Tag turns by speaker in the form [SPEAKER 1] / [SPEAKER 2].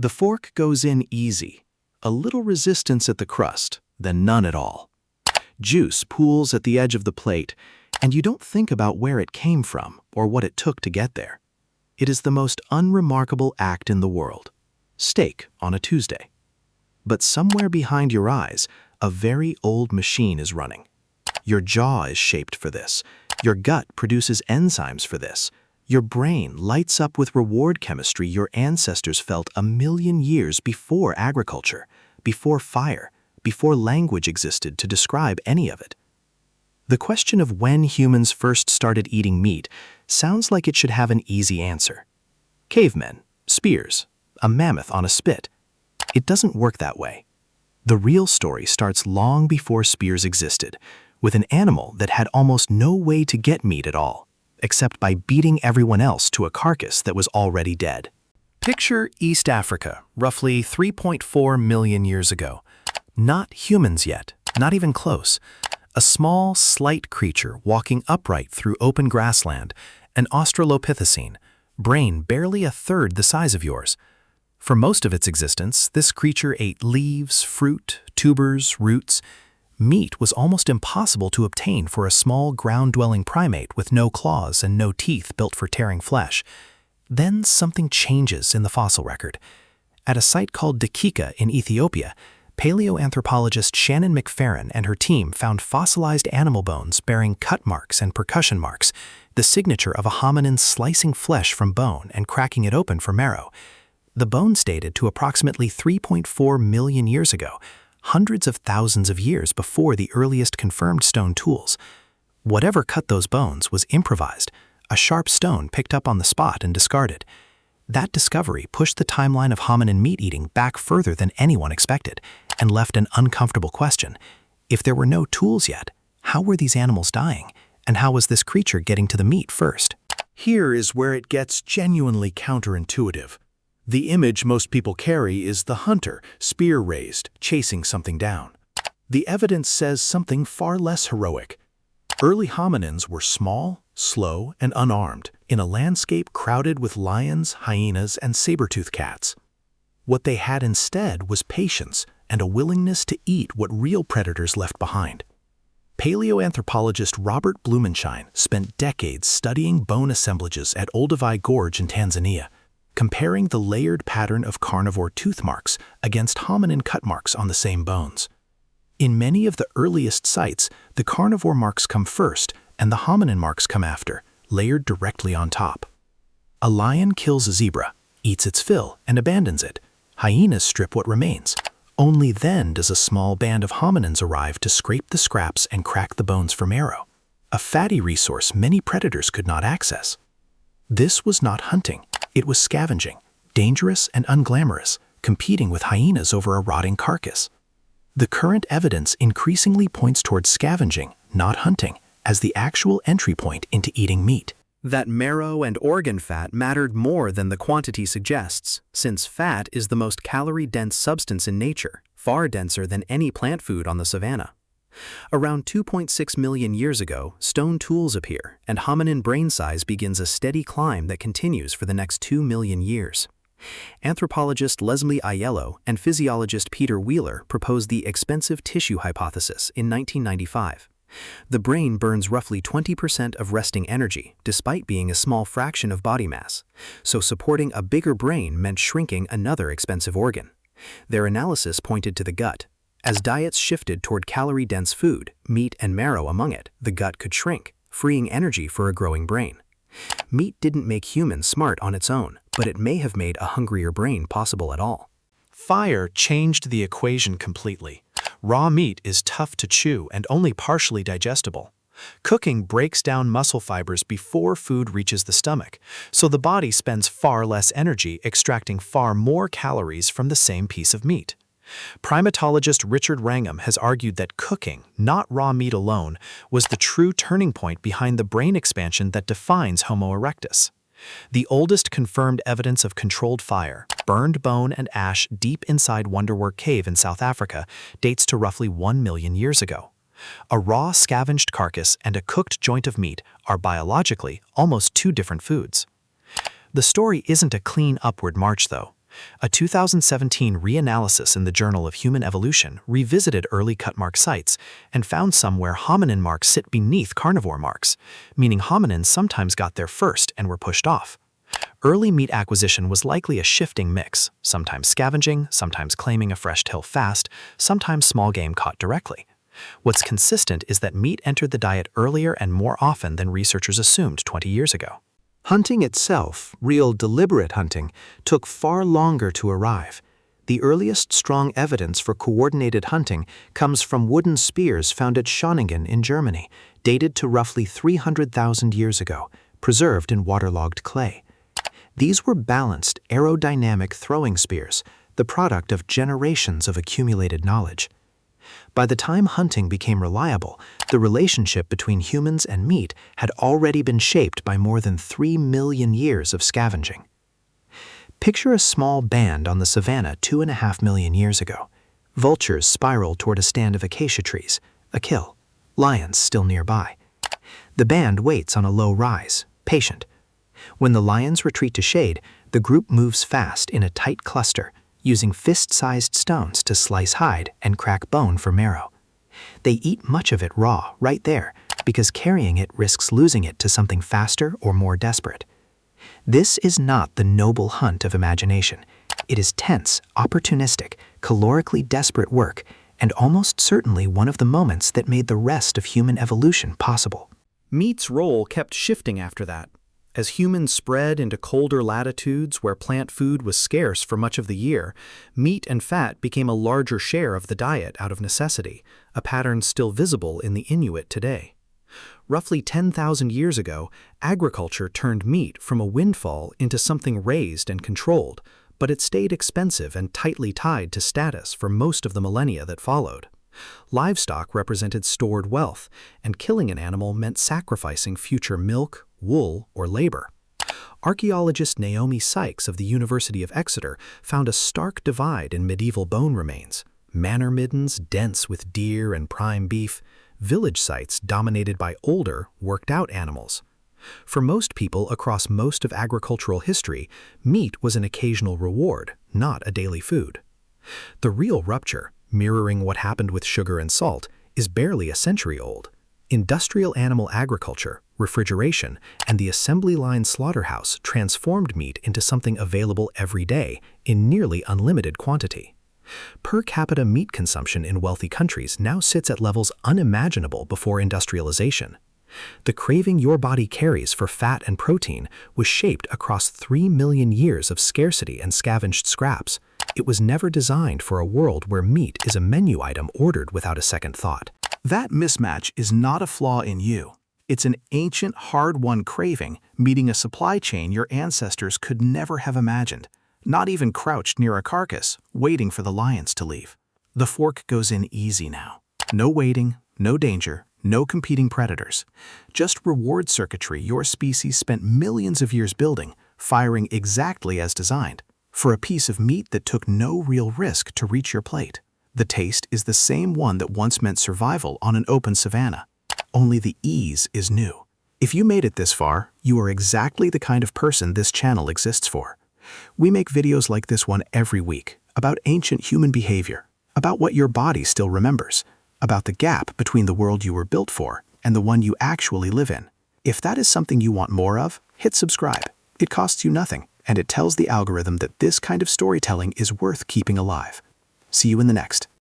[SPEAKER 1] The fork goes in easy, a little resistance at the crust, then none at all. Juice pools at the edge of the plate, and you don't think about where it came from or what it took to get there. It is the most unremarkable act in the world. Steak on a Tuesday. But somewhere behind your eyes, a very old machine is running. Your jaw is shaped for this. Your gut produces enzymes for this. Your brain lights up with reward chemistry your ancestors felt 1,000,000 years before agriculture, before fire, before language existed to describe any of it. The question of when humans first started eating meat sounds like it should have an easy answer. Cavemen, spears, a mammoth on a spit. It doesn't work that way. The real story starts long before spears existed, with an animal that had almost no way to get meat at all, except by beating everyone else to a carcass that was already dead. Picture East Africa, roughly 3.4 million years ago. Not humans yet, not even close. A small, slight creature walking upright through open grassland, an Australopithecine, brain barely a third the size of yours. For most of its existence, this creature ate leaves, fruit, tubers, roots. Meat was almost impossible to obtain for a small ground-dwelling primate with no claws and no teeth built for tearing flesh. Then something changes in the fossil record. At a site called Dakika in Ethiopia, paleoanthropologist Shannon McFerrin and her team found fossilized animal bones bearing cut marks and percussion marks, the signature of a hominin slicing flesh from bone and cracking it open for marrow. The bones dated to approximately 3.4 million years ago, hundreds of thousands of years before the earliest confirmed stone tools. Whatever cut those bones was improvised, a sharp stone picked up on the spot and discarded. That discovery pushed the timeline of hominin meat-eating back further than anyone expected, and left an uncomfortable question. If there were no tools yet, how were these animals dying, and how was this creature getting to the meat first?
[SPEAKER 2] Here is where it gets genuinely counterintuitive. The image most people carry is the hunter, spear raised, chasing something down. The evidence says something far less heroic. Early hominins were small, slow, and unarmed, in a landscape crowded with lions, hyenas, and saber-toothed cats. What they had instead was patience and a willingness to eat what real predators left behind. Paleoanthropologist Robert Blumenschein spent decades studying bone assemblages at Olduvai Gorge in Tanzania, comparing the layered pattern of carnivore tooth marks against hominin cut marks on the same bones. In many of the earliest sites, the carnivore marks come first and the hominin marks come after, layered directly on top. A lion kills a zebra, eats its fill, and abandons it. Hyenas strip what remains. Only then does a small band of hominins arrive to scrape the scraps and crack the bones for marrow, a fatty resource many predators could not access. This was not hunting, it was scavenging, dangerous and unglamorous, competing with hyenas over a rotting carcass. The current evidence increasingly points towards scavenging, not hunting, as the actual entry point into eating meat.
[SPEAKER 1] That marrow and organ fat mattered more than the quantity suggests, since fat is the most calorie-dense substance in nature, far denser than any plant food on the savanna. Around 2.6 million years ago, stone tools appear, and hominin brain size begins a steady climb that continues for the next 2 million years. Anthropologist Leslie Aiello and physiologist Peter Wheeler proposed the expensive tissue hypothesis in 1995. The brain burns roughly 20% of resting energy, despite being a small fraction of body mass, so supporting a bigger brain meant shrinking another expensive organ. Their analysis pointed to the gut. As diets shifted toward calorie-dense food, meat and marrow among it, the gut could shrink, freeing energy for a growing brain. Meat didn't make humans smart on its own, but it may have made a hungrier brain possible at all.
[SPEAKER 2] Fire changed the equation completely. Raw meat is tough to chew and only partially digestible. Cooking breaks down muscle fibers before food reaches the stomach, so the body spends far less energy extracting far more calories from the same piece of meat. Primatologist Richard Wrangham has argued that cooking, not raw meat alone, was the true turning point behind the brain expansion that defines Homo erectus. The oldest confirmed evidence of controlled fire, burned bone and ash deep inside Wonderwork Cave in South Africa, dates to roughly 1 million years ago. A raw scavenged carcass and a cooked joint of meat are biologically almost two different foods. The story isn't a clean upward march, though.
[SPEAKER 1] A 2017 reanalysis in the Journal of Human Evolution revisited early cut mark sites and found some where hominin marks sit beneath carnivore marks, meaning hominins sometimes got there first and were pushed off. Early meat acquisition was likely a shifting mix, sometimes scavenging, sometimes claiming a fresh kill fast, sometimes small game caught directly. What's consistent is that meat entered the diet earlier and more often than researchers assumed 20 years ago.
[SPEAKER 2] Hunting itself, real deliberate hunting, took far longer to arrive. The earliest strong evidence for coordinated hunting comes from wooden spears found at Schöningen in Germany, dated to roughly 300,000 years ago, preserved in waterlogged clay. These were balanced, aerodynamic throwing spears, the product of generations of accumulated knowledge. By the time hunting became reliable, the relationship between humans and meat had already been shaped by more than 3 million years of scavenging. Picture a small band on the savanna 2.5 million years ago. Vultures spiral toward a stand of acacia trees, a kill. Lions still nearby. The band waits on a low rise, patient. When the lions retreat to shade, the group moves fast in a tight cluster, using fist-sized stones to slice hide and crack bone for marrow. They eat much of it raw, right there, because carrying it risks losing it to something faster or more desperate. This is not the noble hunt of imagination. It is tense, opportunistic, calorically desperate work, and almost certainly one of the moments that made the rest of human evolution possible.
[SPEAKER 1] Meat's role kept shifting after that. As humans spread into colder latitudes where plant food was scarce for much of the year, meat and fat became a larger share of the diet out of necessity, a pattern still visible in the Inuit today. Roughly 10,000 years ago, agriculture turned meat from a windfall into something raised and controlled, but it stayed expensive and tightly tied to status for most of the millennia that followed. Livestock represented stored wealth, and killing an animal meant sacrificing future milk, wool, or labor. Archaeologist Naomi Sykes of the University of Exeter found a stark divide in medieval bone remains. Manor middens dense with deer and prime beef, village sites dominated by older, worked-out animals. For most people across most of agricultural history, meat was an occasional reward, not a daily food. The real rupture, mirroring what happened with sugar and salt, is barely a century old. Industrial animal agriculture, refrigeration, and the assembly line slaughterhouse transformed meat into something available every day in nearly unlimited quantity. Per capita meat consumption in wealthy countries now sits at levels unimaginable before industrialization. The craving your body carries for fat and protein was shaped across 3 million years of scarcity and scavenged scraps. It was never designed for a world where meat is a menu item ordered without a second thought.
[SPEAKER 2] That mismatch is not a flaw in you. It's an ancient, hard-won craving meeting a supply chain your ancestors could never have imagined, not even crouched near a carcass, waiting for the lions to leave. The fork goes in easy now. No waiting, no danger, no competing predators. Just reward circuitry your species spent millions of years building, firing exactly as designed, for a piece of meat that took no real risk to reach your plate. The taste is the same one that once meant survival on an open savanna. Only the ease is new. If you made it this far, you are exactly the kind of person this channel exists for. We make videos like this one every week about ancient human behavior, about what your body still remembers, about the gap between the world you were built for and the one you actually live in. If that is something you want more of, hit subscribe. It costs you nothing, and it tells the algorithm that this kind of storytelling is worth keeping alive. See you in the next.